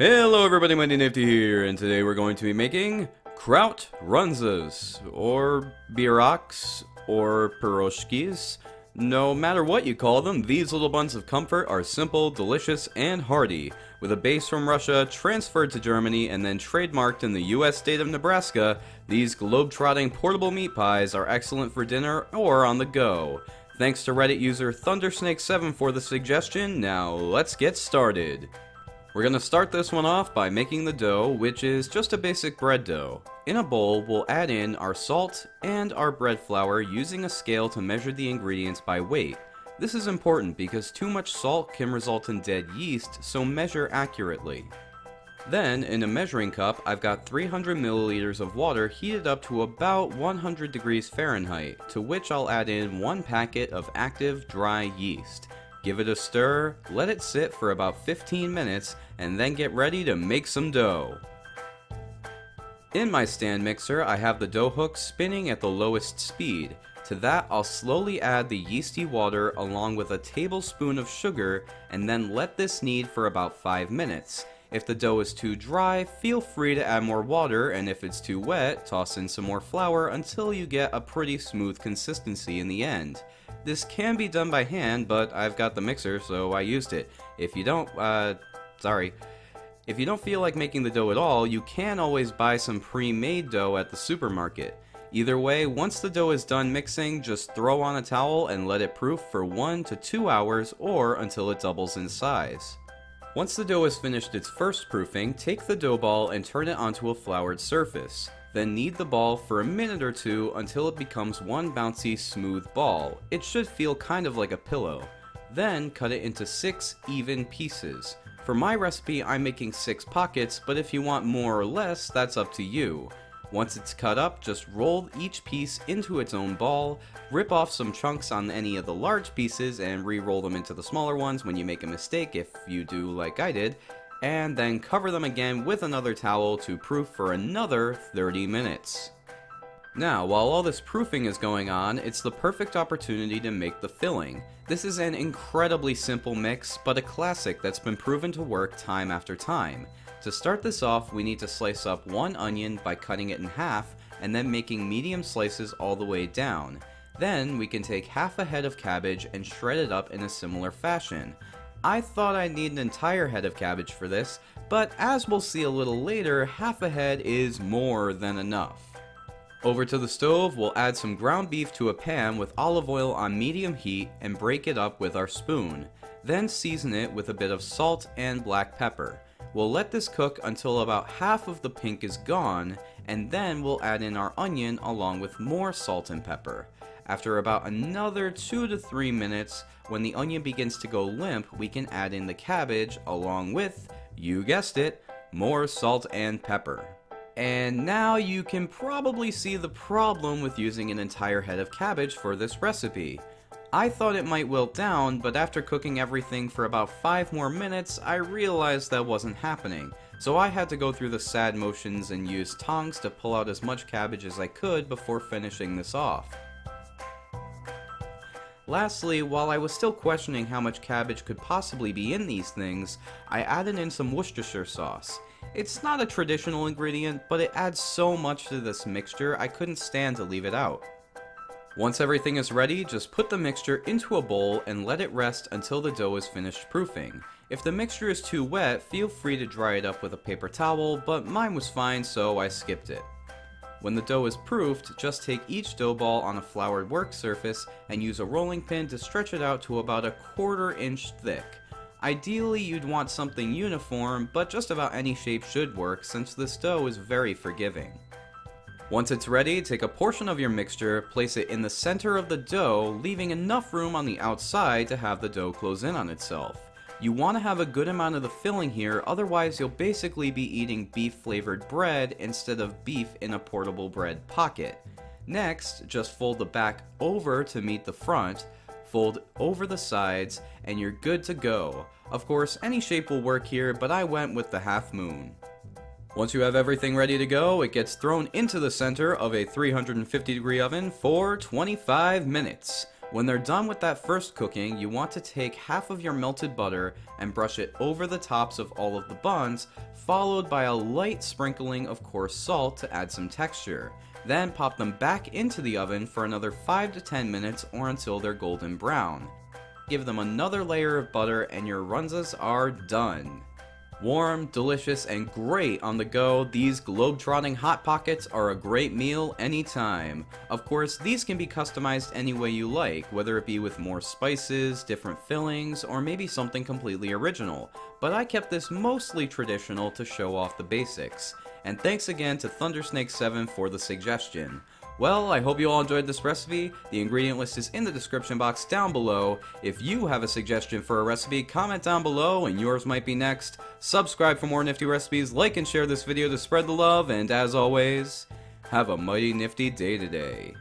Hello everybody, MightyNifty here, and today we're going to be making Kraut Runzas, or Bierocks, or Piroshkis. No matter what you call them, these little buns of comfort are simple, delicious, and hearty. With a base from Russia, transferred to Germany, and then trademarked in the US state of Nebraska, these globe-trotting portable meat pies are excellent for dinner or on the go. Thanks to Reddit user ThunderSnake7 for the suggestion. Now let's get started. We're going to start this one off by making the dough, which is just a basic bread dough. In a bowl, we'll add in our salt and our bread flour using a scale to measure the ingredients by weight. This is important because too much salt can result in dead yeast, so measure accurately. Then, in a measuring cup, I've got 300 milliliters of water heated up to about 100 degrees Fahrenheit, to which I'll add in 1 packet of active dry yeast. Give it a stir, let it sit for about 15 minutes, and then get ready to make some dough. In my stand mixer, I have the dough hook spinning at the lowest speed. To that, I'll slowly add the yeasty water along with a tablespoon of sugar, and then let this knead for about 5 minutes. If the dough is too dry, feel free to add more water, and if it's too wet, toss in some more flour until you get a pretty smooth consistency in the end. This can be done by hand, but I've got the mixer, so I used it. If you don't feel like making the dough at all, you can always buy some pre-made dough at the supermarket. Either way, once the dough is done mixing, just throw on a towel and let it proof for 1 to 2 hours or until it doubles in size. Once the dough has finished its first proofing, take the dough ball and turn it onto a floured surface. Then knead the ball for a minute or two until it becomes one bouncy, smooth ball. It should feel kind of like a pillow. Then cut it into 6 even pieces. For my recipe, I'm making 6 pockets, but if you want more or less, that's up to you. Once it's cut up, just roll each piece into its own ball, rip off some chunks on any of the large pieces and re-roll them into the smaller ones when you make a mistake, if you do like I did, and then cover them again with another towel to proof for another 30 minutes. Now, while all this proofing is going on, it's the perfect opportunity to make the filling. This is an incredibly simple mix, but a classic that's been proven to work time after time. To start this off, we need to slice up 1 onion by cutting it in half, and then making medium slices all the way down. Then, we can take half a head of cabbage and shred it up in a similar fashion. I thought I'd need an entire head of cabbage for this, but as we'll see a little later, half a head is more than enough. Over to the stove, we'll add some ground beef to a pan with olive oil on medium heat and break it up with our spoon. Then season it with a bit of salt and black pepper. We'll let this cook until about half of the pink is gone, and then we'll add in our onion along with more salt and pepper. After about another 2 to 3 minutes, when the onion begins to go limp, we can add in the cabbage along with, you guessed it, more salt and pepper. And now you can probably see the problem with using an entire head of cabbage for this recipe. I thought it might wilt down, but after cooking everything for about 5 more minutes, I realized that wasn't happening. So I had to go through the sad motions and use tongs to pull out as much cabbage as I could before finishing this off. Lastly, while I was still questioning how much cabbage could possibly be in these things, I added in some Worcestershire Sauce. It's not a traditional ingredient, but it adds so much to this mixture I couldn't stand to leave it out. Once everything is ready, just put the mixture into a bowl and let it rest until the dough is finished proofing. If the mixture is too wet, feel free to dry it up with a paper towel, but mine was fine, so I skipped it. When the dough is proofed, just take each dough ball on a floured work surface and use a rolling pin to stretch it out to about a 1/4 inch thick. Ideally, you'd want something uniform, but just about any shape should work since this dough is very forgiving. Once it's ready, take a portion of your mixture, place it in the center of the dough, leaving enough room on the outside to have the dough close in on itself. You want to have a good amount of the filling here, otherwise you'll basically be eating beef-flavored bread instead of beef in a portable bread pocket. Next, just fold the back over to meet the front, fold over the sides, and you're good to go. Of course, any shape will work here, but I went with the half moon. Once you have everything ready to go, it gets thrown into the center of a 350 degree oven for 25 minutes. When they're done with that first cooking, you want to take half of your melted butter and brush it over the tops of all of the buns, followed by a light sprinkling of coarse salt to add some texture. Then pop them back into the oven for another 5 to 10 minutes or until they're golden brown. Give them another layer of butter and your runzas are done. Warm, delicious, and great on the go, these globe-trotting Hot Pockets are a great meal anytime. Of course, these can be customized any way you like, whether it be with more spices, different fillings, or maybe something completely original. But I kept this mostly traditional to show off the basics. And thanks again to Thundersnake7 for the suggestion. Well, I hope you all enjoyed this recipe. The ingredient list is in the description box down below. If you have a suggestion for a recipe, comment down below and yours might be next. Subscribe for more nifty recipes, like and share this video to spread the love, and as always, have a mighty nifty day today.